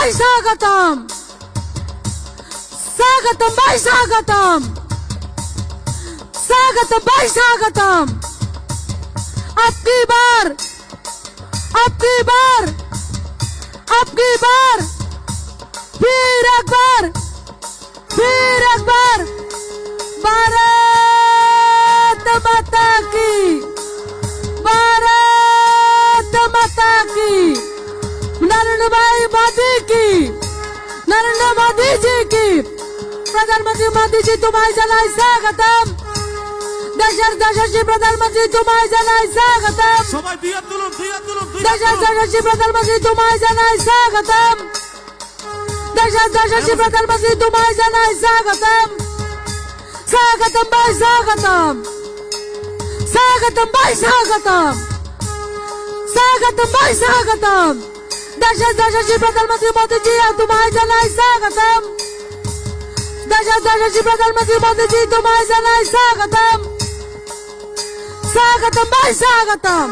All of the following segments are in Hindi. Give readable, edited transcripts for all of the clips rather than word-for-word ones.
भाई स्वागतम, स्वागतम भाई स्वागतम, स्वागतम भाई स्वागतम। आपकी बार, आपकी बार, आपकी बार, फिर एक बार, फिर एक बार। भारत माता की, भारत माता की, नरेंद्र भाई मोदी की, नरेंद्र मोदी जी की, प्रधानमंत्री मोदी जी तुम्हारे जनाय स्वागतम। देशाची प्रधानमंत्री तुम्हारे जनाय स्वागतम। देशाची प्रधानमंत्री तुम्हारे जनाय स्वागतम। देशाची प्रधानमंत्री तुम्हारे जनाय स्वागतम। स्वागतम भाई स्वागतम, स्वागतम भाई स्वागतम, स्वागतम भाई स्वागतम। देशाची प्रधानमंत्री मोदी जी तुम्हारे जनाय स्वागतम। देशाची प्रधानमंत्री मोदी जी तुम्हारे जनाय स्वागतम। स्वागतम भाई स्वागतम।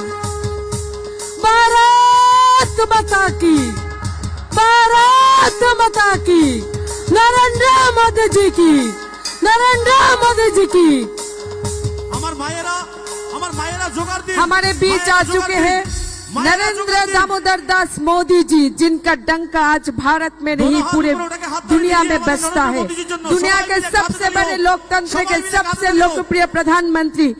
भारत माता की, भारत माता की, नरेंद्र मोदी जी की, नरेंद्र मोदी जी की। हमारे जोगार दी, हमारे बीच आ चुके हैं नरेंद्र दामोदर दास मोदी जी, जिनका डंका आज भारत में नहीं पूरे दुनिया में बजता है। दुनिया के सबसे बड़े लोकतंत्र के सबसे लोकप्रिय प्रधानमंत्री,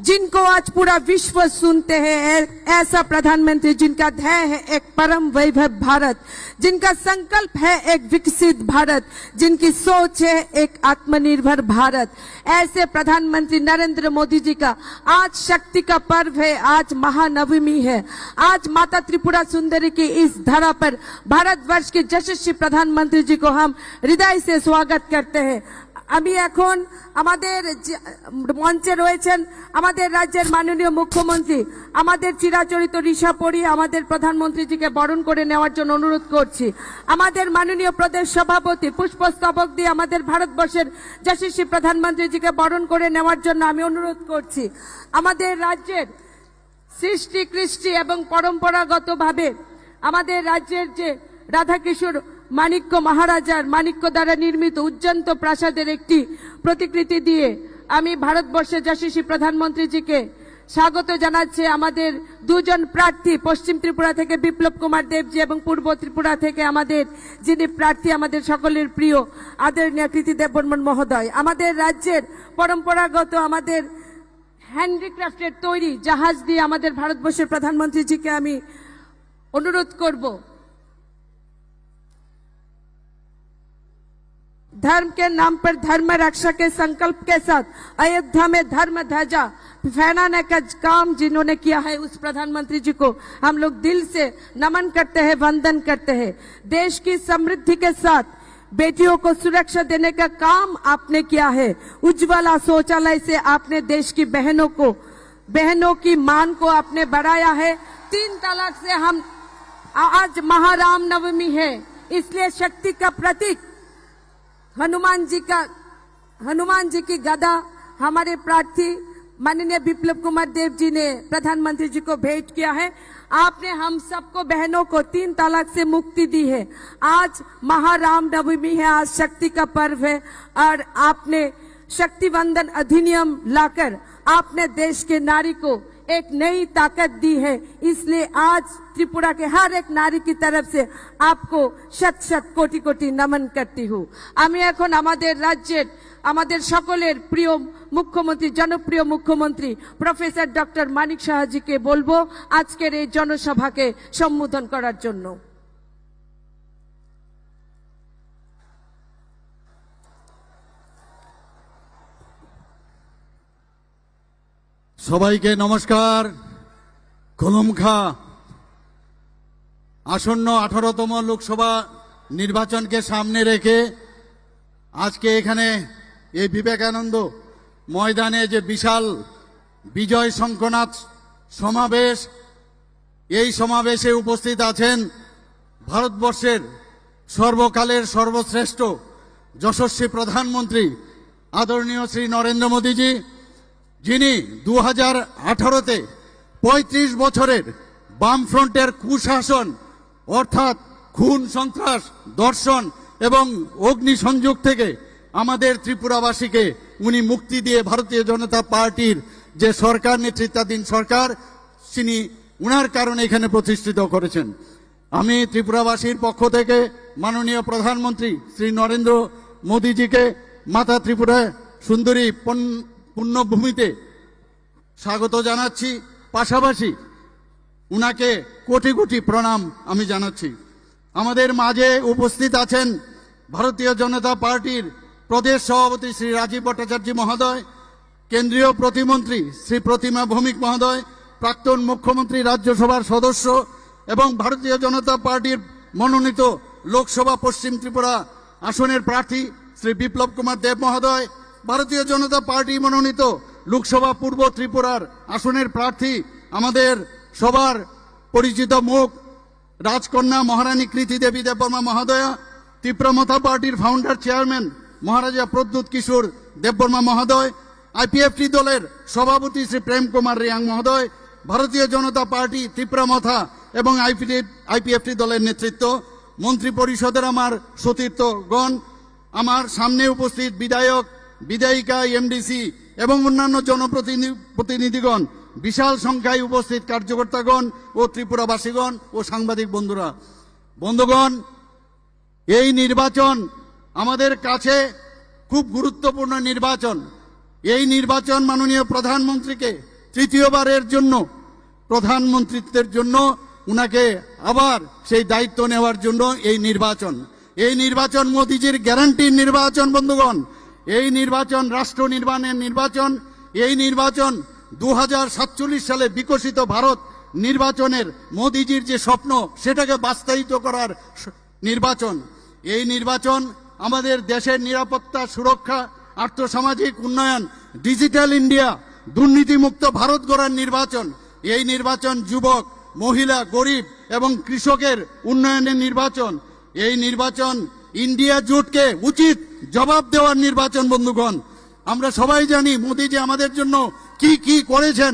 जिनको आज पूरा विश्व सुनते हैं, ऐसा प्रधानमंत्री जिनका ध्येय है एक परम वैभव भारत, जिनका संकल्प है एक विकसित भारत, जिनकी सोच है एक आत्मनिर्भर भारत। ऐसे प्रधानमंत्री नरेंद्र मोदी जी का आज शक्ति का पर्व है, आज महानवमी है। आज माता त्रिपुरा सुंदरी की इस धरा पर भारतवर्ष के यशस्वी प्रधानमंत्री जी को हम हृदय से स्वागत करते हैं। আমি এখন আমাদের মঞ্চে রয়েছেন আমাদের রাজ্যের মাননীয় মুখ্যমন্ত্রী, আমাদের চিরাচরিত ঋষাপরি আমাদের প্রধানমন্ত্রীজিকে বরণ করে নেওয়ার জন্য অনুরোধ করছি। আমাদের মাননীয় প্রদেশ সভাপতি পুষ্পস্তবক দিয়ে আমাদের ভারতবর্ষের যশস্বী প্রধানমন্ত্রীজিকে বরণ করে নেওয়ার জন্য আমি অনুরোধ করছি। আমাদের রাজ্যের সৃষ্টি কৃষ্টি এবং পরম্পরাগতভাবে আমাদের রাজ্যের যে রাধাকিশোর মানিক্য মহারাজার মানিক্য দ্বারা নির্মিত উজ্জন্ত প্রাসাদের একটি প্রতিকৃতি দিয়ে আমি ভারতবর্ষের যশস্বী প্রধানমন্ত্রীজিকে স্বাগত জানাচ্ছি। আমাদের দুজন প্রার্থী, পশ্চিম ত্রিপুরা থেকে বিপ্লব কুমার দেবজি এবং পূর্ব ত্রিপুরা থেকে আমাদের যিনি প্রার্থী আমাদের সকলের প্রিয় আদরণীয় কৃতি দেব বর্মন মহোদয়। আমাদের রাজ্যের পরম্পরাগত আমাদের হ্যান্ডিক্রাফটের তৈরি জাহাজ দিয়ে আমাদের ভারতবর্ষের প্রধানমন্ত্রীজিকে আমি অনুরোধ করব, धर्म के नाम पर धर्म रक्षा के संकल्प के साथ अयोध्या में धर्म ध्वजा फहराने का काम जिन्होंने किया है, उस प्रधानमंत्री जी को हम लोग दिल से नमन करते हैं, वंदन करते हैं। देश की समृद्धि के साथ बेटियों को सुरक्षा देने का काम आपने किया है। उज्ज्वला शौचालय से आपने देश की बहनों की मान को आपने बढ़ाया है। 3 तलाक से हम आज महाराम नवमी है, इसलिए शक्ति का प्रतीक हनुमान जी की गदा हमारे प्रार्थी माननीय विप्लव कुमार देव जी ने प्रधानमंत्री जी को भेंट किया है। आपने हम सबको बहनों को 3 तलाक से मुक्ति दी है। आज महाराम नवमी है, आज शक्ति का पर्व है और आपने शक्ति वंदन अधिनियम लाकर आपने देश के नारी को एक नई ताकत दी है। इसलिए आज त्रिपुरा के हर एक नारी की तरफ से आपको शत शत कोटि कोटि नमन करती हूँ। আমি এখন আমাদের রাজ্যের আমাদের সকলের প্রিয় মুখ্যমন্ত্রী, জনপ্রিয় মুখ্যমন্ত্রী প্রফেসর ডক্টর মানিক সাহাজিকে বলবো আজকের এই জনসভাকে সম্বোধন করার জন্য। সবাইকে নমস্কার। কলমখা আসন্ন 18তম লোকসভা নির্বাচনকে সামনে রেখে আজকে এখানে এই বিবেকানন্দ ময়দানে যে বিশাল বিজয় শঙ্খনাথ সমাবেশ, এই সমাবেশে উপস্থিত আছেন ভারতবর্ষের সর্বকালের সর্বশ্রেষ্ঠ যশস্বী প্রধানমন্ত্রী আদরণীয় শ্রী নরেন্দ্র মোদীজি, যিনি 2018-তে 35 বছরের বামফ্রন্টের কুশাসন অর্থাৎ খুন সন্ত্রাস দর্শন এবং অগ্নিসংযোগ থেকে আমাদের ত্রিপুরাবাসীকে উনি মুক্তি দিয়ে ভারতীয় জনতা পার্টির যে সরকার নেতৃত্বাধীন সরকার তিনি উনার কারণে এখানে প্রতিষ্ঠিত করেছেন। আমি ত্রিপুরাবাসীর পক্ষ থেকে মাননীয় প্রধানমন্ত্রী শ্রী নরেন্দ্র মোদীজিকে মাতা ত্রিপুরা সুন্দরী পুণ্যভূমিতে স্বাগত জানাচ্ছি, পাশাপাশি উনাকে কোটি কোটি প্রণাম আমি জানাচ্ছি। আমাদের মাঝে উপস্থিত আছেন ভারতীয় জনতা পার্টির প্রদেশ সভাপতি শ্রী রাজীব ভট্টাচার্য মহোদয়, কেন্দ্রীয় প্রতিমন্ত্রী শ্রী প্রতিমা ভৌমিক মহোদয়, প্রাক্তন মুখ্যমন্ত্রী রাজ্যসভার সদস্য এবং ভারতীয় জনতা পার্টির মনোনীত লোকসভা পশ্চিম ত্রিপুরা আসনের প্রার্থী শ্রী বিপ্লব কুমার দেব মহোদয়, ভারতীয় জনতা পার্টি মনোনীত লোকসভা পূর্ব ত্রিপুরার আসনের প্রার্থী আমাদের সবার পরিচিত মুখ রাজকন্যা মহারানী কৃতি দেবী দেববর্মা মহোদয়া, তীব্রমথা পার্টির ফাউন্ডার চেয়ারম্যান মহারাজা প্রদ্যুৎ কিশোর দেববর্মা মহোদয়, আইপিএফটি দলের সভাপতি শ্রী প্রেম কুমার রিয়াং মহোদয়, ভারতীয় জনতা পার্টি তীব্রমথা এবং আইপিএফটি দলের নেতৃত্ব, মন্ত্রী পরিষদের আমার সতীর্থগণ, আমার সামনে উপস্থিত বিধায়ক বিধায়িকা এমডিসি এবং অন্যান্য জনপ্রতিনিধিগণ, বিশাল সংখ্যায় উপস্থিত কার্যকর্তাগণ ও ত্রিপুরাবাসীগণ ও সাংবাদিক বন্ধুগণ, এই নির্বাচন আমাদের কাছে খুব গুরুত্বপূর্ণ নির্বাচন। এই নির্বাচন মাননীয় প্রধানমন্ত্রীকে তৃতীয়বারের জন্য প্রধানমন্ত্রিত্বের জন্য উনাকে আবার সেই দায়িত্ব নেওয়ার জন্য এই নির্বাচন মোদিজির গ্যারান্টির নির্বাচন। বন্ধুগণ, এই নির্বাচন রাষ্ট্র নির্মাণের নির্বাচন। এই নির্বাচন 2047 সালে বিকশিত ভারত নির্বাচনের মোদিজির যে স্বপ্ন সেটাকে বাস্তবায়িত করার নির্বাচন। এই নির্বাচন আমাদের দেশের নিরাপত্তা, সুরক্ষা, আর্থসামাজিক উন্নয়ন, ডিজিটাল ইন্ডিয়া, দুর্নীতিমুক্ত ভারত গড়ার নির্বাচন। এই নির্বাচন যুবক, মহিলা, গরিব এবং কৃষকের উন্নয়নের নির্বাচন। এই নির্বাচন ইন্ডিয়া জোটকে উচিত জবাব দেওয়ার নির্বাচন। বন্ধুগণ, আমরা সবাই জানি মোদিজি আমাদের জন্য কি কি করেছেন।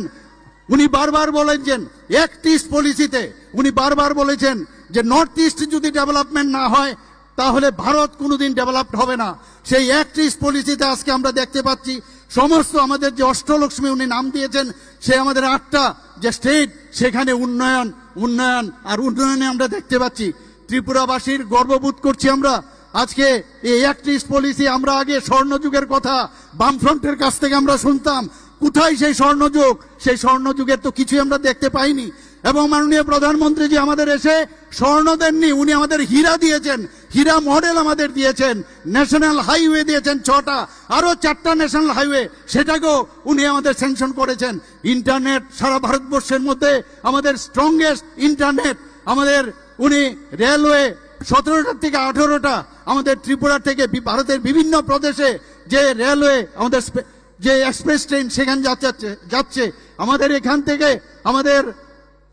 উনি বারবার বলেছেন অ্যাক্ট ইস্ট পলিসিতে, উনি বারবার বলেছেন যে নর্থ ইস্ট যদি ডেভেলপমেন্ট না হয় তাহলে ভারত কোনোদিন ডেভেলপড হবে না। সেই অ্যাক্ট ইস্ট পলিসিতে আজকে আমরা দেখতে পাচ্ছি সমস্ত আমাদের যে অষ্টলক্ষ্মী উনি নাম দিয়েছেন, সে আমাদের 8টা যে স্টেট, সেখানে উন্নয়ন উন্নয়ন আর উন্নয়নে আমরা দেখতে পাচ্ছি। ত্রিপুরাবাসীর গর্ববোধ করছি আমরা আজকে এই অ্যাক্ট ইস্ট পলিসি। আমরা আগে স্বর্ণযুগের কথা বামফ্রন্টের কাছ থেকে আমরা শুনতাম, কোথায় সেই স্বর্ণযুগ? সেই স্বর্ণযুগের তো কিছুই আমরা দেখতে পাইনি। এবং মাননীয় প্রধানমন্ত্রী জি আমাদের এসে স্বর্ণ দেননি, উনি আমাদের হীরা দিয়েছেন, হীরা মডেল আমাদের দিয়েছেন, ন্যাশনাল হাইওয়ে দিয়েছেন 6টা, আরো 4টা ন্যাশনাল হাইওয়ে সেটাকেও উনি আমাদের স্যাংশন করেছেন। ইন্টারনেট সারা ভারতবর্ষের মধ্যে আমাদের স্ট্রংগেস্ট ইন্টারনেট আমাদের উনি রেলওয়ে 17টা থেকে 18টা আমাদের ত্রিপুরা থেকে ভারতের বিভিন্ন প্রদেশে যে রেলওয়ে আমাদের যে এক্সপ্রেস ট্রেন সেখানে যাচ্ছে আমাদের এখান থেকে আমাদের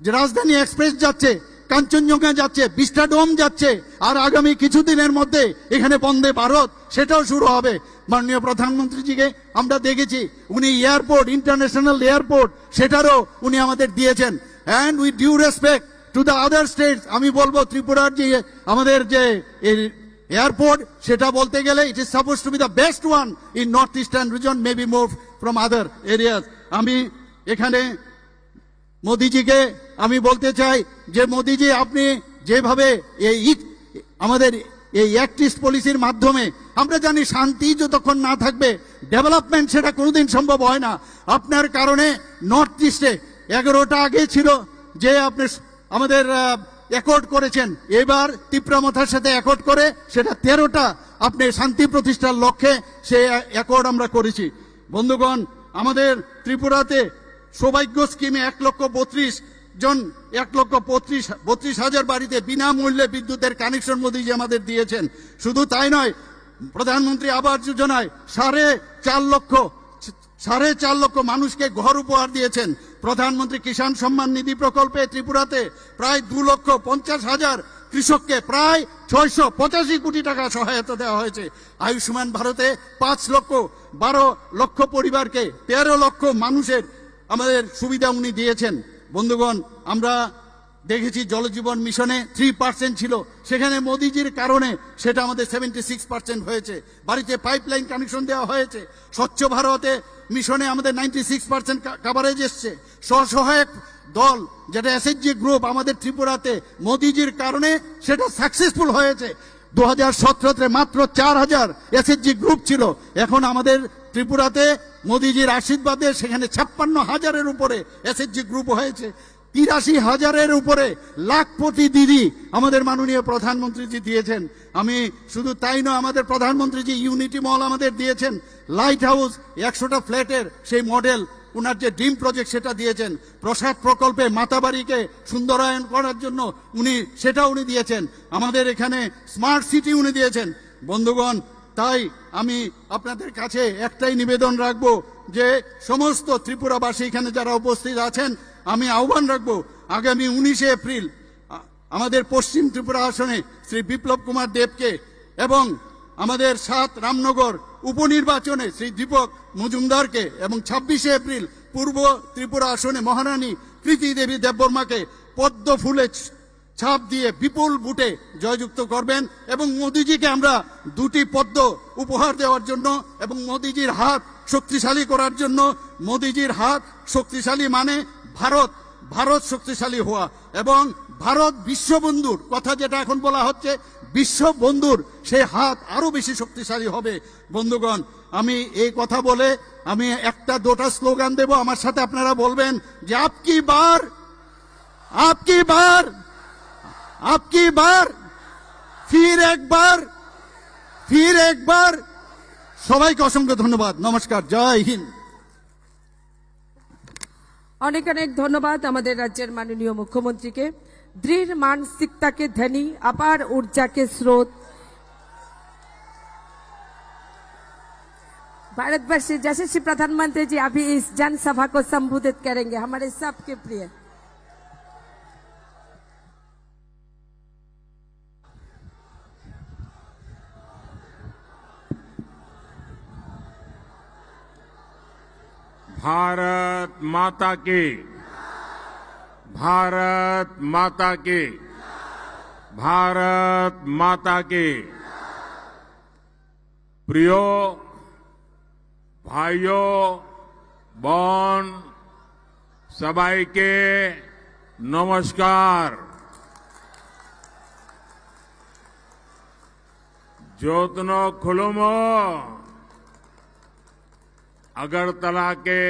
যে রাজধানী এক্সপ্রেস যাচ্ছে, কাঞ্চনজঙ্ঘা যাচ্ছে, বিস্টাডোম যাচ্ছে, আর আগামী কিছুদিনের মধ্যে এখানে বন্দে ভারত সেটাও শুরু হবে। মাননীয় প্রধানমন্ত্রীজিকে আমরা দেখেছি উনি এয়ারপোর্ট, ইন্টারন্যাশনাল এয়ারপোর্ট সেটারও উনি আমাদের দিয়েছেন। And with due respect to the other states, আমি বলবো ত্রিপুরার যে আমাদের যে এয়ারপোর্ট সেটা বলতে গেলে it is suppose two B the best one in north eastern reason, may be move from other areas. আমি এখানে মোদিজিকে আমি বলতে চাই যে মোদিজি আপনি যেভাবে আমাদের এই অ্যাক্ট ইস্ট পলিসির মাধ্যমে আমরা জানি শান্তি যতক্ষণ না থাকবে ডেভেলপমেন্ট সেটা কোনোদিন সম্ভব হয় না। আপনার কারণে নর্থ ইস্টে 11টা আগে ছিল যে আপনি আমাদের অ্যাকর্ড করেছেন, এবার তীব্রমথার সাথে অ্যাকর্ড করে সেটা 13টা আপনি শান্তি প্রতিষ্ঠার লক্ষ্যে সে অ্যাকর্ড আমরা করেছি। বন্ধুগণ, আমাদের ত্রিপুরাতে সৌভাগ্য স্কিমে 1,32,000 বাড়িতে বিনামূল্যে বিদ্যুতের কানেকশন মোদিজি আমাদের দিয়েছেন। শুধু তাই নয়, প্রধানমন্ত্রী আবাস যোজনায় 4.5 লক্ষ মানুষকে ঘর উপহার দিয়েছেন। প্রধানমন্ত্রী কিষাণ সম্মান নিধি প্রকল্পে ত্রিপুরাতে প্রায় 2,50,000 কৃষককে প্রায় 685 কোটি টাকা সহায়তা দেওয়া হয়েছে। আয়ুষ্মান ভারতে 12 লক্ষ পরিবারকে 13 লক্ষ মানুষের আমাদের সুবিধা উনি দিয়েছেন। বন্ধুগণ, আমরা দেখেছি জলজীবন মিশনে 3% ছিল, সেখানে মোদিজির কারণে সেটা আমাদের 76% হয়েছে। বাড়িতে পাইপলাইন কানেকশন দেওয়া হয়েছে। স্বচ্ছ ভারতে মিশনে আমাদের 96% কাভারেজ এসছে। স্বসহায়ক দল যেটা এসএইচজি গ্রুপ আমাদের ত্রিপুরাতে মোদিজির কারণে সেটা সাকসেসফুল হয়েছে। 2017-তে মাত্র 4000 এসএইচজি গ্রুপ ছিল, এখন আমাদের ত্রিপুরাতে মোদিজির আশীর্বাদে সেখানে 56,000-এর উপরে এসএইচজি গ্রুপ হয়েছে। 83,000-এর উপরে লাখপতি দিদি আমাদের মাননীয় প্রধানমন্ত্রীজি দিয়েছেন। আমি শুধু তাই নয়, আমাদের প্রধানমন্ত্রীজি ইউনিটি মল আমাদের দিয়েছেন, লাইট হাউস 100টা ফ্ল্যাটের সেই মডেল উনার যে ড্রিম প্রজেক্ট সেটা দিয়েছেন। প্রসাদ প্রকল্পে মাতাবাড়িকে সুন্দরায়ন করার জন্য উনি দিয়েছেন। আমাদের এখানে স্মার্ট সিটি উনি দিয়েছেন। বন্ধুগণ, তাই আমি আপনাদের কাছে একটাই নিবেদন রাখবো যে সমস্ত ত্রিপুরাবাসী এখানে যারা উপস্থিত আছেন, আমি আহ্বান রাখবো আগামী 19শে এপ্রিল আমাদের পশ্চিম ত্রিপুরা আসনে শ্রী বিপ্লব কুমার দেবকে এবং আমাদের 7 রামনগর উপনির্বাচনে শ্রী দীপক মজুমদারকে এবং 26শে এপ্রিল পূর্ব ত্রিপুরা আসনে মহারানী কৃতি দেবী দেববর্মাকে পদ্ম ফুলে ছাপ দিয়ে বিপুল ভোটে জয়যুক্ত করবেন এবং মোদিজিকে আমরা 2টি পদ্ম উপহার দেওয়ার জন্য এবং মোদিজির হাত শক্তিশালী করার জন্য। মোদিজির হাত শক্তিশালী মানে ভারত শক্তিশালী হওয়া এবং ভারত বিশ্ববন্ধুর কথা যেটা এখন বলা হচ্ছে, বিশ্ববন্ধুর সেই হাত আরো বেশি শক্তিশালী হবে। বন্ধুগণ, আমি এই কথা বলে আমি 1-2টা স্লোগান দেব, আমার সাথে আপনারা বলবেন যে আপকি বার ফির একবার। সবাইকে অসংখ্য ধন্যবাদ। নমস্কার, জয় হিন্দ। অনেক অনেক ধন্যবাদ আমাদের রাজ্যের মাননীয় মুখ্যমন্ত্রীকে। দৃঢ় मानसिकता के धनी, अपार ऊर्जा के स्रोत, भारतवर्ष जैसे श्री प्रधानमंत्री जी अभी इस जनसभा को संबोधित करेंगे, हमारे सबके प्रिय। भारत माता की, भारत माता की, भारत माता की। प्रियो भाइयों बहन सबाई के नमस्कार। ज्योतनो खुलुमो अगरतला के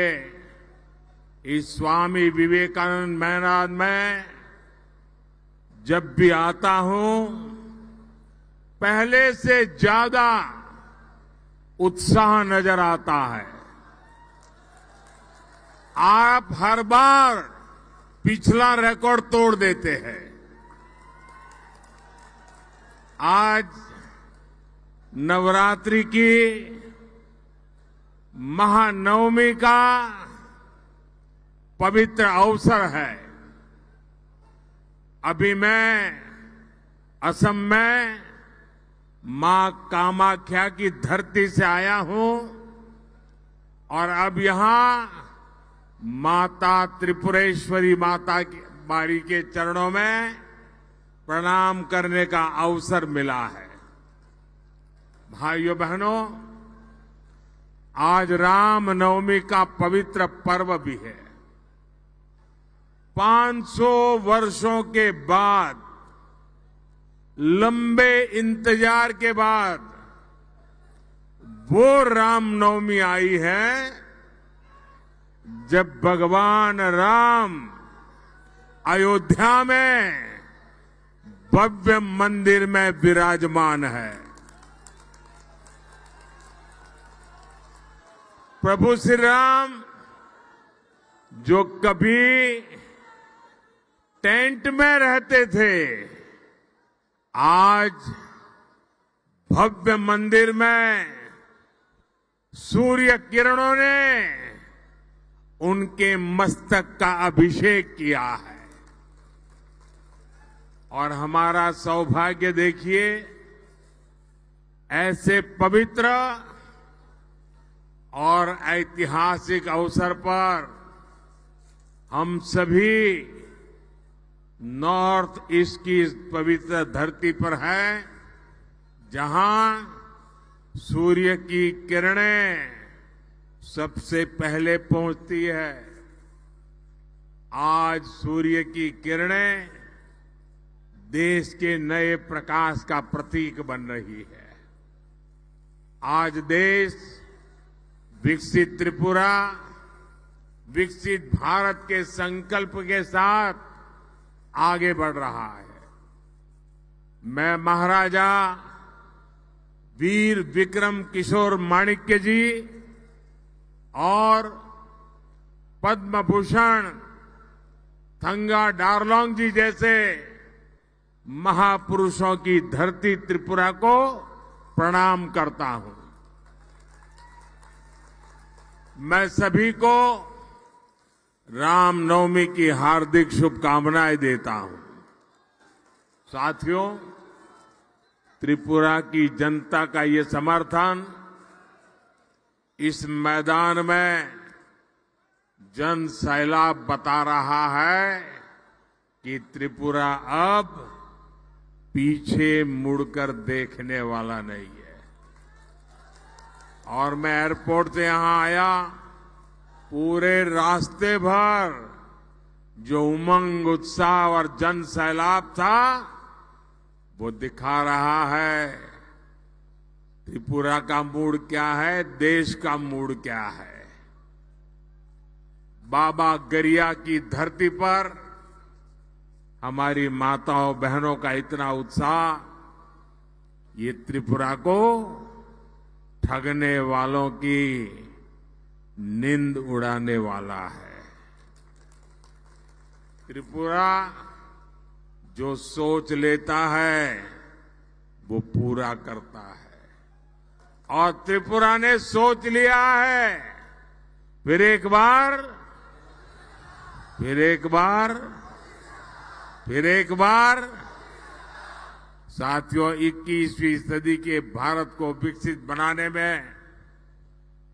इस स्वामी विवेकानंद मैदान में जब भी आता हूं, पहले से ज्यादा उत्साह नजर आता है। आप हर बार पिछला रिकॉर्ड तोड़ देते हैं। आज नवरात्रि की महानवमी का पवित्र अवसर है। अभी मैं असम में मां कामाख्या की धरती से आया हूं और अब यहां माता त्रिपुरेश्वरी माता की बाड़ी के चरणों में प्रणाम करने का अवसर मिला है। भाइयों बहनों, आज राम नवमी का पवित्र पर्व भी है। 500 वर्षों के बाद, लंबे इंतजार के बाद वो रामनवमी आई है जब भगवान राम अयोध्या में भव्य मंदिर में विराजमान है। प्रभु श्री राम जो कभी टेंट में रहते थे, आज भव्य मंदिर में सूर्य किरणों ने उनके मस्तक का अभिषेक किया है। और हमारा सौभाग्य देखिए, ऐसे पवित्र और ऐतिहासिक अवसर पर हम सभी नॉर्थ ईस्ट की इस पवित्र धरती पर है जहां सूर्य की किरणें सबसे पहले पहुंचती है। आज सूर्य की किरणें देश के नए प्रकाश का प्रतीक बन रही है। आज देश विकसित त्रिपुरा, विकसित भारत के संकल्प के साथ आगे बढ़ रहा है। मैं महाराजा वीर विक्रम किशोर माणिक्य जी और पद्म भूषण थंगा डारलोंग जी जैसे महापुरुषों की धरती त्रिपुरा को प्रणाम करता हूं। मैं सभी को रामनवमी की हार्दिक शुभकामनाएं देता हूं। साथियों, त्रिपुरा की जनता का ये समर्थन इस मैदान में जन सैलाब बता रहा है कि त्रिपुरा अब पीछे मुड़कर देखने वाला नहीं है। और मैं एयरपोर्ट से यहां आया, पूरे रास्ते भर जो उमंग, उत्साह और जन सैलाब था वो दिखा रहा है त्रिपुरा का मूड क्या है, देश का मूड क्या है। बाबा गरिया की धरती पर हमारी माताओं बहनों का इतना उत्साह, ये त्रिपुरा को ठगने वालों की नींद उड़ाने वाला है। त्रिपुरा जो सोच लेता है वो पूरा करता है, और त्रिपुरा ने सोच लिया है। फिर एक बार, फिर एक बार, फिर एक बार। साथियों, 21वीं सदी के भारत को विकसित बनाने में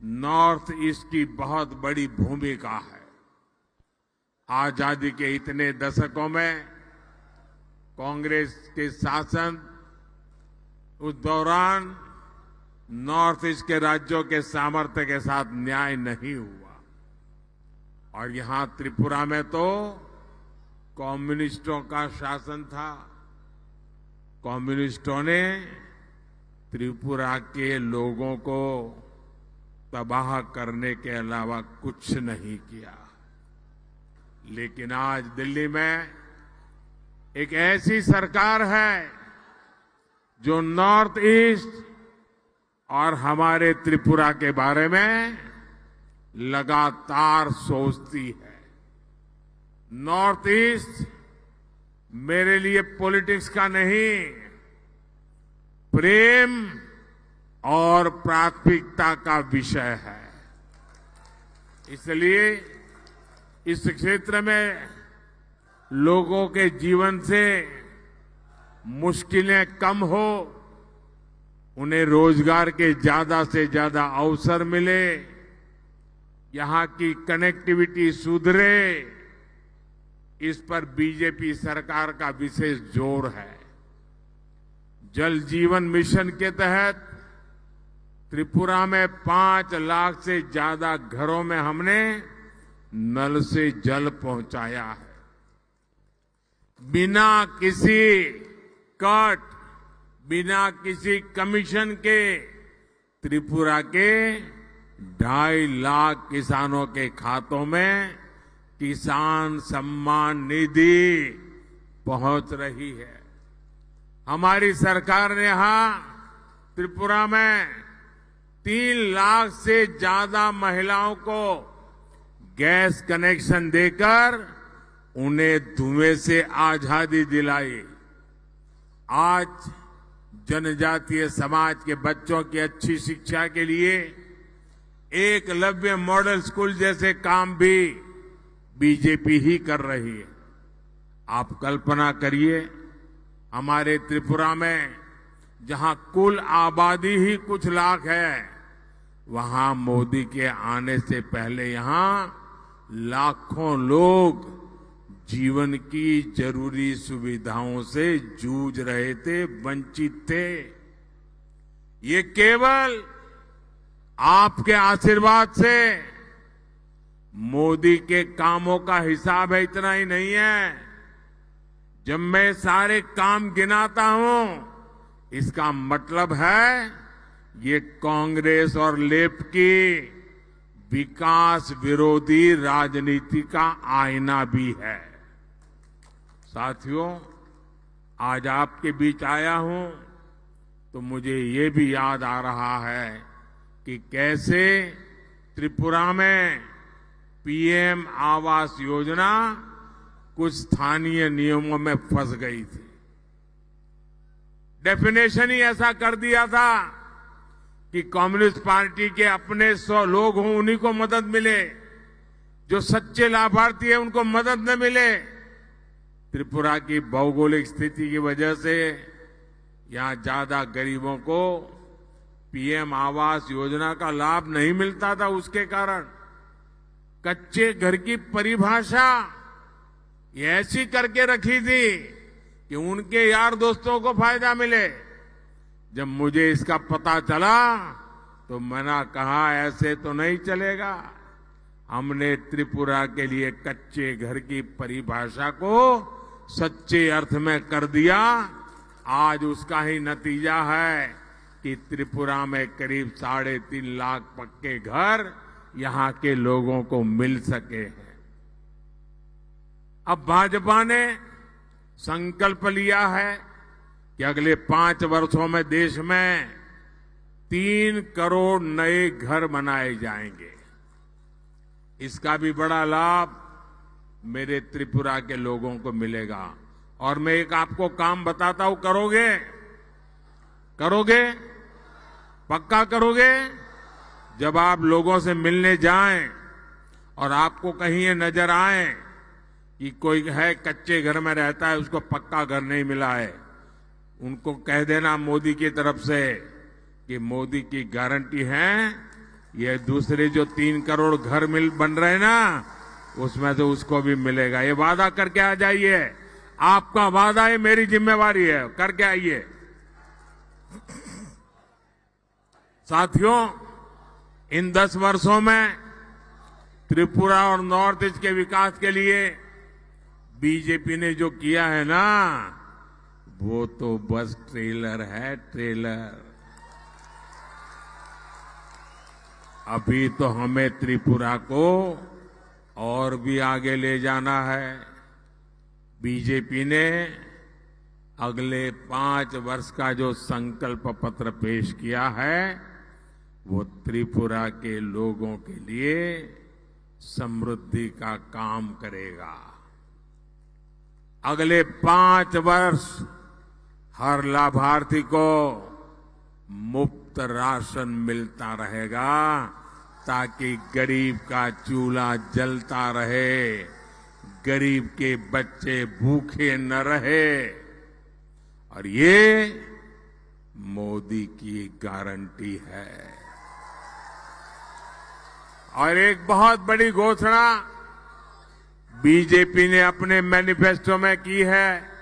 नॉर्थ ईस्ट की बहुत बड़ी भूमिका है। आजादी के इतने दशकों में कांग्रेस के शासन, उस दौरान नॉर्थ ईस्ट के राज्यों के सामर्थ्य के साथ न्याय नहीं हुआ। और यहां त्रिपुरा में तो कम्युनिस्टों का शासन था। कम्युनिस्टों ने त्रिपुरा के लोगों को तबाह करने के अलावा कुछ नहीं किया। लेकिन आज दिल्ली में एक ऐसी सरकार है जो नॉर्थ ईस्ट और हमारे त्रिपुरा के बारे में लगातार सोचती है। नॉर्थ ईस्ट मेरे लिए पॉलिटिक्स का नहीं, प्रेम और प्राथमिकता का विषय है। इसलिए इस क्षेत्र में लोगों के जीवन से मुश्किलें कम हो, उन्हें रोजगार के ज्यादा से ज्यादा अवसर मिले, यहां की कनेक्टिविटी सुधरे, इस पर बीजेपी सरकार का विशेष जोर है। जल जीवन मिशन के तहत त्रिपुरा में 5 लाख से ज्यादा घरों में हमने नल से जल पहुंचाया है। बिना किसी कट, बिना किसी कमीशन के त्रिपुरा के 2.5 लाख किसानों के खातों में किसान सम्मान निधि पहुंच रही है। हमारी सरकार ने यहां त्रिपुरा में 3 लाख से ज्यादा महिलाओं को गैस कनेक्शन देकर उन्हें धुएं से आजादी दिलाई। आज जनजातीय समाज के बच्चों की अच्छी शिक्षा के लिए एकलव्य मॉडल स्कूल जैसे काम भी बीजेपी ही कर रही है। आप कल्पना करिए, हमारे त्रिपुरा में जहां कुल आबादी ही कुछ लाख है, वहां मोदी के आने से पहले यहां लाखों लोग जीवन की जरूरी सुविधाओं से जूझ रहे थे, वंचित थे। ये केवल आपके आशीर्वाद से, मोदी के कामों का हिसाब है, इतना ही नहीं है। जब मैं सारे काम गिनाता हूं, इसका मतलब है ये कांग्रेस और लेफ्ट की विकास विरोधी राजनीति का आईना भी है। साथियों, आज आपके बीच आया हूं तो मुझे ये भी याद आ रहा है कि कैसे त्रिपुरा में पीएम आवास योजना कुछ स्थानीय नियमों में फंस गई थी। डेफिनेशन ही ऐसा कर दिया था कि कम्युनिस्ट पार्टी के अपने 100 लोग हों, उन्हीं को मदद मिले, जो सच्चे लाभार्थी हैं उनको मदद न मिले। त्रिपुरा की भौगोलिक स्थिति की वजह से यहां ज्यादा गरीबों को पीएम आवास योजना का लाभ नहीं मिलता था। उसके कारण कच्चे घर की परिभाषा ये ऐसी करके रखी थी कि उनके यार दोस्तों को फायदा मिले। जब मुझे इसका पता चला तो मैंने कहा ऐसे तो नहीं चलेगा। हमने त्रिपुरा के लिए कच्चे घर की परिभाषा को सच्चे अर्थ में कर दिया। आज उसका ही नतीजा है कि त्रिपुरा में करीब 3.5 लाख पक्के घर यहां के लोगों को मिल सके हैं। अब भाजपा ने संकल्प लिया है कि अगले 5 वर्षों में देश में 3 करोड़ नए घर बनाए जाएंगे। इसका भी बड़ा लाभ मेरे त्रिपुरा के लोगों को मिलेगा। और मैं एक आपको काम बताता हूं, करोगे? करोगे? पक्का करोगे? जब आप लोगों से मिलने जाएं और आपको कहीं ये नजर आए कि कोई है कच्चे घर में रहता है, उसको पक्का घर नहीं मिला है, उनको कह देना मोदी की तरफ से कि मोदी की गारंटी है, ये दूसरे जो 3 करोड़ घर बन रहे हैं ना, उसमें से उसको भी मिलेगा। ये वादा करके आ जाइए। आपका वादा है, मेरी जिम्मेवारी है, करके आइए। साथियों, इन 10 वर्षों में त्रिपुरा और नॉर्थ ईस्ट के विकास के लिए बीजेपी ने जो किया है ना, वो तो बस ट्रेलर है, ट्रेलर। अभी तो हमें त्रिपुरा को और भी आगे ले जाना है। बीजेपी ने अगले 5 वर्ष का जो संकल्प पत्र पेश किया है, वो त्रिपुरा के लोगों के लिए समृद्धि का काम करेगा। अगले 5 वर्ष हर लाभार्थी को मुफ्त राशन मिलता रहेगा, ताकि गरीब का चूल्हा जलता रहे, गरीब के बच्चे भूखे न रहे। और ये मोदी की गारंटी है। और एक बहुत बड़ी घोषणा बीजेपी ने अपने मैनिफेस्टो में की है।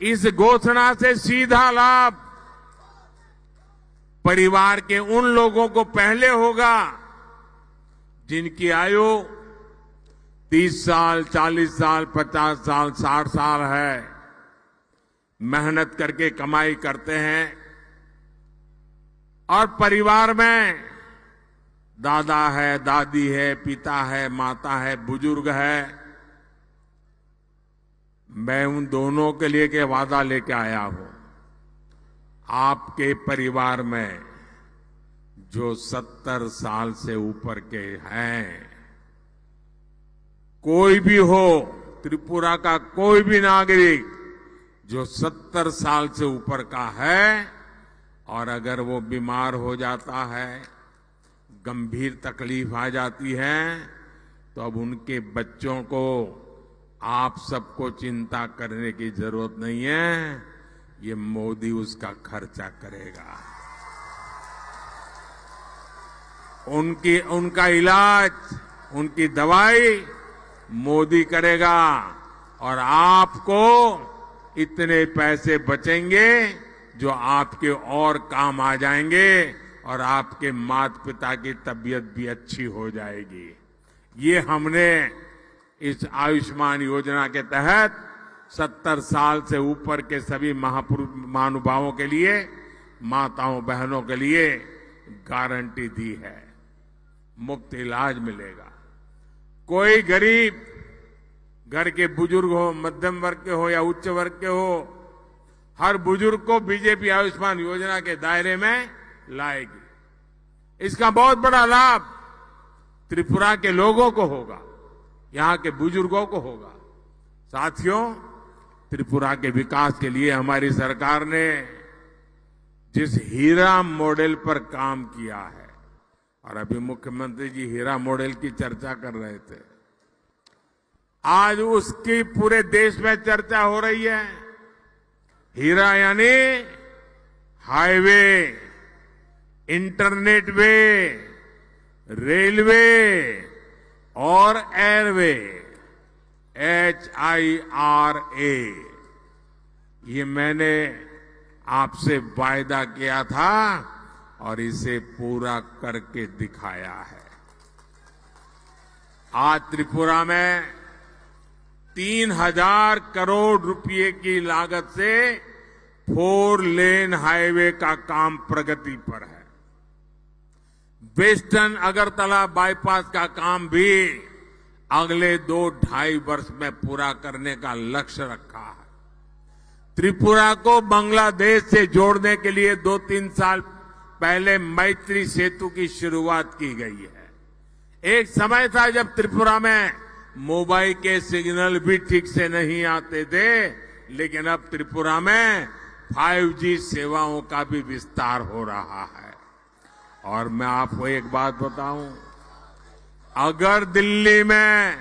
इस घोषणा से सीधा लाभ परिवार के उन लोगों को पहले होगा जिनकी आयु 30 साल, 40 साल, 50 साल, 60 साल है, मेहनत करके कमाई करते हैं और परिवार में दादा है, दादी है, पिता है, माता है, बुजुर्ग है। मैं उन दोनों के लिए के वादा लेके आया हूं। आपके परिवार में जो 70 साल से ऊपर के हैं, कोई भी हो, त्रिपुरा का कोई भी नागरिक जो 70 साल से ऊपर का है और अगर वो बीमार हो जाता है, गंभीर तकलीफ आ जाती है, तो अब उनके बच्चों को आप सबको चिंता करने की जरूरत नहीं है। ये मोदी उसका खर्चा करेगा। उनका इलाज, उनकी दवाई मोदी करेगा और आपको इतने पैसे बचेंगे जो आपके और काम आ जाएंगे और आपके माता पिता की तबीयत भी अच्छी हो जाएगी। ये हमने इस आयुष्मान योजना के तहत 70 साल से ऊपर के सभी महानुभावों के लिए, माताओं बहनों के लिए गारंटी दी है। मुफ्त इलाज मिलेगा। कोई गरीब घर के बुजुर्ग हो, मध्यम वर्ग के हो या उच्च वर्ग के हो, हर बुजुर्ग को बीजेपी आयुष्मान योजना के दायरे में लाएगी। इसका बहुत बड़ा लाभ त्रिपुरा के लोगों को होगा, यहां के बुजुर्गों को होगा। साथियों, त्रिपुरा के विकास के लिए हमारी सरकार ने जिस हीरा मॉडल पर काम किया है, और अभी मुख्यमंत्री जी हीरा मॉडल की चर्चा कर रहे थे, आज उसकी पूरे देश में चर्चा हो रही है। हीरा यानी हाईवे, इंटरनेट वे, रेलवे और एयरवे, HIRA। ये मैंने आपसे वायदा किया था और इसे पूरा करके दिखाया है। आज त्रिपुरा में 3000 करोड़ रुपए की लागत से 4 लेन हाईवे का काम प्रगति पर है। वेस्टर्न अगरतला बाईपास का काम भी अगले 2-2.5 वर्ष में पूरा करने का लक्ष्य रखा है। त्रिपुरा को बांग्लादेश से जोड़ने के लिए 2-3 साल पहले मैत्री सेतु की शुरुआत की गई है। एक समय था जब त्रिपुरा में मोबाइल के सिग्नल भी ठीक से नहीं आते थे, लेकिन अब त्रिपुरा में 5G सेवाओं का भी विस्तार हो रहा है। और मैं आपको एक बात बताऊं, अगर दिल्ली में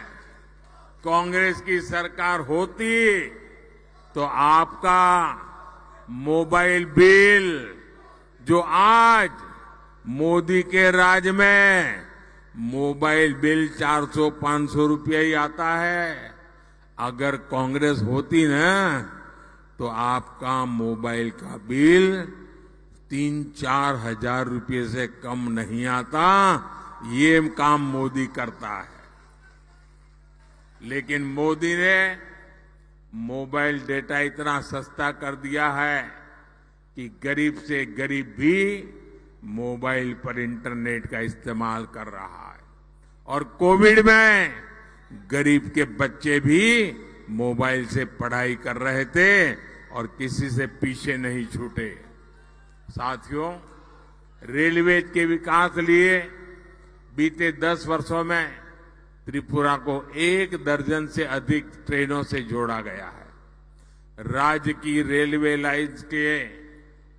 कांग्रेस की सरकार होती तो आपका मोबाइल बिल, जो आज मोदी के राज में मोबाइल बिल 400-500 रुपया ही आता है, अगर कांग्रेस होती ना तो आपका मोबाइल का बिल 3-4 हजार रुपये से कम नहीं आता। ये काम मोदी करता है। लेकिन मोदी ने मोबाइल डेटा इतना सस्ता कर दिया है कि गरीब से गरीब भी मोबाइल पर इंटरनेट का इस्तेमाल कर रहा है। और कोविड में गरीब के बच्चे भी मोबाइल से पढ़ाई कर रहे थे और किसी से पीछे नहीं छूटे। साथियों, रेलवे के विकास लिए बीते 10 वर्षों में त्रिपुरा को 1 दर्जन से अधिक ट्रेनों से जोड़ा गया है। राज्य की रेलवे लाइंस के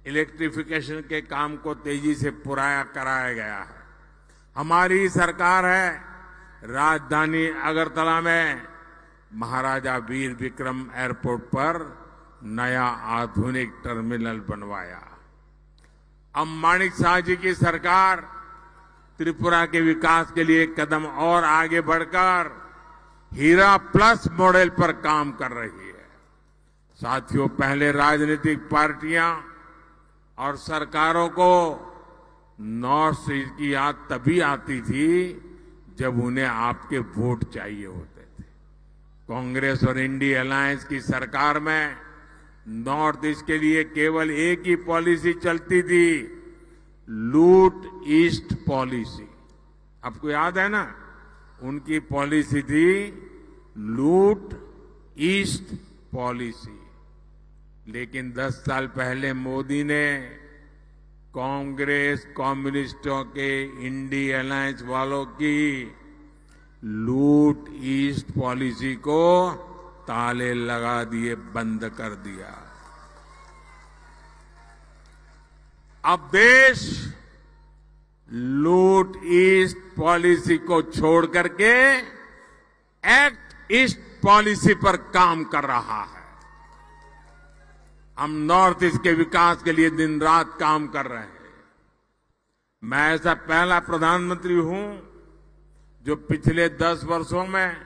इलेक्ट्रिफिकेशन के काम को तेजी से पूरा कराया गया है। हमारी सरकार है, राजधानी अगरतला में महाराजा वीर विक्रम एयरपोर्ट पर नया आधुनिक टर्मिनल बनवाया। अब माणिक साह जी की सरकार त्रिपुरा के विकास के लिए कदम और आगे बढ़कर हीरा प्लस मॉडल पर काम कर रही है। साथियों, पहले राजनीतिक पार्टियां और सरकारों को नॉर्थ ईस्ट की याद तभी आती थी जब उन्हें आपके वोट चाहिए होते थे। कांग्रेस और इंडिया अलायंस की सरकार में नॉर्थ ईस्ट के लिए केवल एक ही पॉलिसी चलती थी, लूट ईस्ट पॉलिसी। आपको याद है ना, उनकी पॉलिसी थी लूट ईस्ट पॉलिसी। लेकिन 10 साल पहले मोदी ने कांग्रेस, कम्युनिस्टों के, इंडिया अलायंस वालों की लूट ईस्ट पॉलिसी को ताले लगा दिए, बंद कर दिया। अब देश लूट ईस्ट पॉलिसी को छोड़ करके एक्ट ईस्ट पॉलिसी पर काम कर रहा है। हम नॉर्थ ईस्ट के विकास के लिए दिन रात काम कर रहे हैं। मैं ऐसा पहला प्रधानमंत्री हूं जो पिछले 10 वर्षों में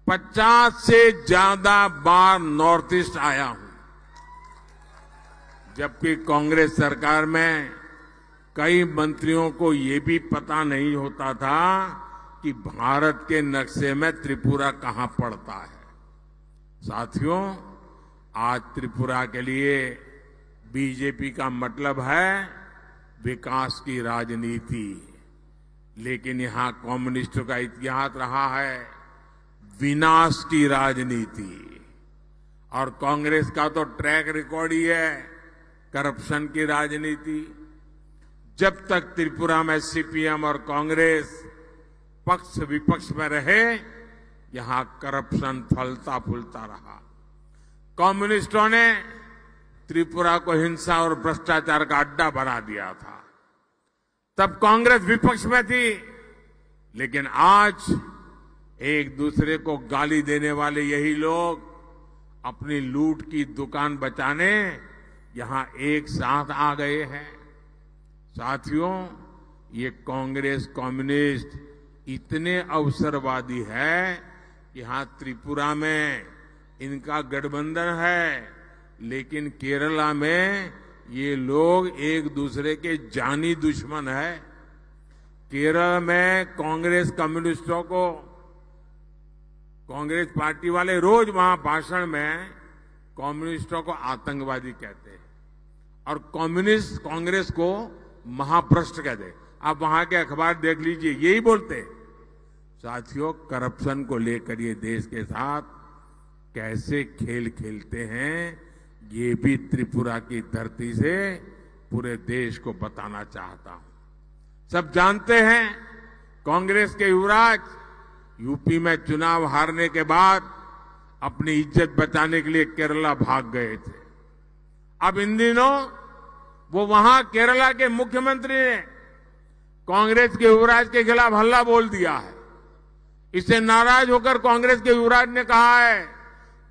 50 से ज्यादा बार नॉर्थ ईस्ट आया हूं, जबकि कांग्रेस सरकार में कई मंत्रियों को ये भी पता नहीं होता था कि भारत के नक्शे में त्रिपुरा कहां पड़ता है। साथियों, आज त्रिपुरा के लिए बीजेपी का मतलब है विकास की राजनीति, लेकिन यहां कम्युनिस्टों का इतिहास रहा है विनाश की राजनीति, और कांग्रेस का तो ट्रैक रिकॉर्ड ही है करप्शन की राजनीति। जब तक त्रिपुरा में सीपीएम और कांग्रेस पक्ष विपक्ष में रहे, यहां करप्शन फलता फूलता रहा। कम्युनिस्टों ने त्रिपुरा को हिंसा और भ्रष्टाचार का अड्डा बना दिया था। तब कांग्रेस विपक्ष में थी, लेकिन आज एक दूसरे को गाली देने वाले यही लोग अपनी लूट की दुकान बचाने यहां एक साथ आ गए हैं। साथियों, ये कांग्रेस कम्युनिस्ट इतने अवसरवादी है कि यहां त्रिपुरा में इनका गठबंधन है, लेकिन केरला में ये लोग एक दूसरे के जानी दुश्मन है। केरल में कांग्रेस कम्युनिस्टों को, कांग्रेस पार्टी वाले रोज वहां भाषण में कम्युनिस्टों को आतंकवादी कहते हैं और कम्युनिस्ट कांग्रेस को महाभ्रष्ट कहते हैं। आप वहां के अखबार देख लीजिए, यही बोलते हैं। साथियों, करप्शन को लेकर ये देश के साथ कैसे खेल खेलते हैं, ये भी त्रिपुरा की धरती से पूरे देश को बताना चाहता हूं। सब जानते हैं, कांग्रेस के युवराज यूपी में चुनाव हारने के बाद अपनी इज्जत बचाने के लिए केरला भाग गए थे। अब इन दिनों वो वहां केरला के मुख्यमंत्री ने कांग्रेस के युवराज के खिलाफ हल्ला बोल दिया है। इससे नाराज होकर कांग्रेस के युवराज ने कहा है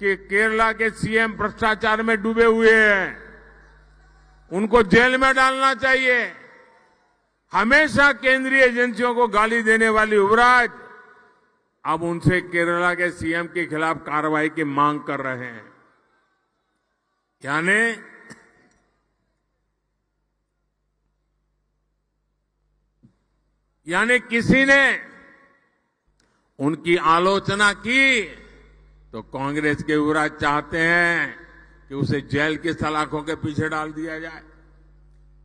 कि केरला के सीएम भ्रष्टाचार में डूबे हुए हैं, उनको जेल में डालना चाहिए। हमेशा केंद्रीय एजेंसियों को गाली देने वाले युवराज अब उनसे केरला के सीएम के खिलाफ कार्रवाई की मांग कर रहे हैं। यानी किसी ने उनकी आलोचना की तो कांग्रेस के युवराज चाहते हैं कि उसे जेल की सलाखों के पीछे डाल दिया जाए।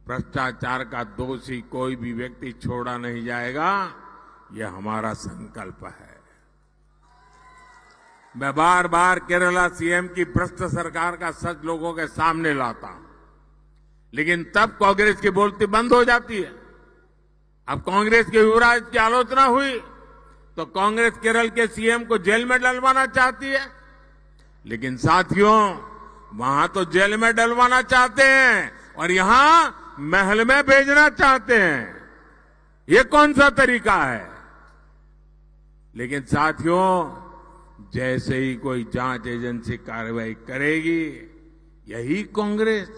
भ्रष्टाचार का दोषी कोई भी व्यक्ति छोड़ा नहीं जाएगा, यह हमारा संकल्प है। मैं बार बार केरला सीएम की भ्रष्ट सरकार का सच लोगों के सामने लाता हूं, लेकिन तब कांग्रेस की बोलती बंद हो जाती है। अब कांग्रेस के युवराज की आलोचना हुई तो कांग्रेस केरल के सीएम को जेल में डलवाना चाहती है, लेकिन साथियों, वहां तो जेल में डलवाना चाहते हैं और यहां महल में भेजना चाहते हैं। ये कौन सा तरीका है? लेकिन साथियों, जैसे ही कोई जांच एजेंसी कार्रवाई करेगी, यही कांग्रेस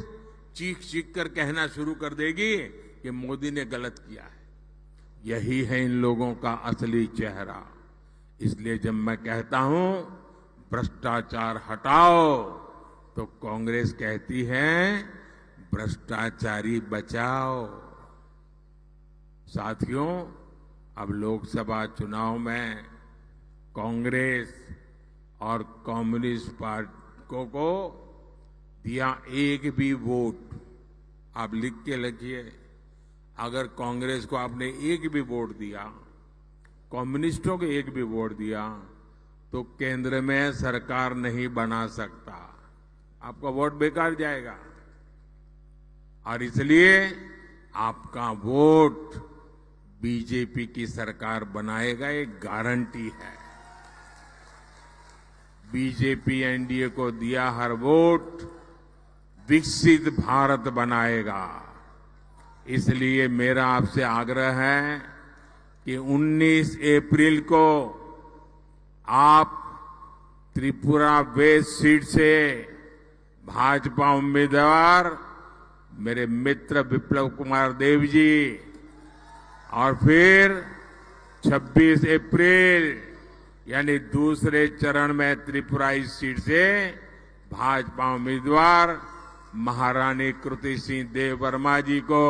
चीख चीख कर कहना शुरू कर देगी कि मोदी ने गलत किया है। यही है इन लोगों का असली चेहरा। इसलिए जब मैं कहता हूं भ्रष्टाचार हटाओ, तो कांग्रेस कहती है भ्रष्टाचारी बचाओ। साथियों, अब लोकसभा चुनाव में कांग्रेस और कम्युनिस्ट पार्टियों को दिया एक भी वोट, आप लिख के रखिए, अगर कांग्रेस को आपने एक भी वोट दिया, कम्युनिस्टों को एक भी वोट दिया, तो केंद्र में सरकार नहीं बना सकता, आपका वोट बेकार जाएगा। और इसलिए आपका वोट बीजेपी की सरकार बनाएगा, एक गारंटी है। बीजेपी एनडीए को दिया हर वोट विकसित भारत बनाएगा। इसलिए मेरा आपसे आग्रह है कि 19 अप्रैल को आप त्रिपुरा वेस्ट सीट से भाजपा उम्मीदवार मेरे मित्र विप्लव कुमार देव जी, और फिर 26 अप्रैल यानी दूसरे चरण में त्रिपुरा इस सीट से भाजपा उम्मीदवार महारानी कृति सिंह देव वर्मा जी को,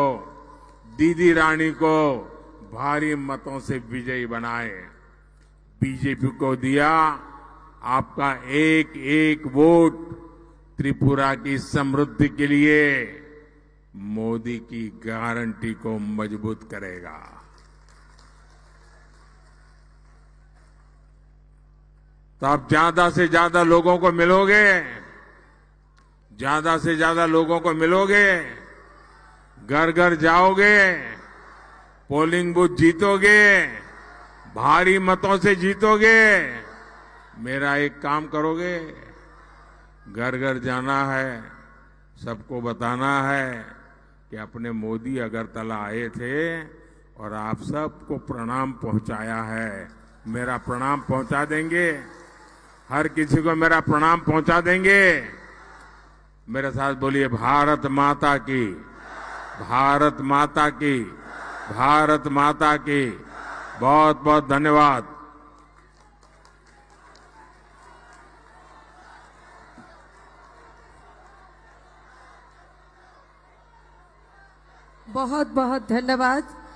दीदी रानी को भारी मतों से विजयी बनाए। बीजेपी को दिया आपका एक एक वोट त्रिपुरा की समृद्धि के लिए मोदी की गारंटी को मजबूत करेगा। तो आप ज्यादा से ज्यादा लोगों को मिलोगे, ज्यादा से ज्यादा लोगों को मिलोगे, घर घर जाओगे, पोलिंग बूथ जीतोगे, भारी मतों से जीतोगे। मेरा एक काम करोगे, घर घर जाना है, सबको बताना है कि अपने मोदी अगरतला आए थे और आप सबको प्रणाम पहुंचाया है। मेरा प्रणाम पहुंचा देंगे, हर किसी को मेरा प्रणाम पहुंचा देंगे। मेरे साथ बोलिए भारत माता की, भारत माता की, भारत माता की। बहुत बहुत धन्यवाद। बहुत बहुत धन्यवाद।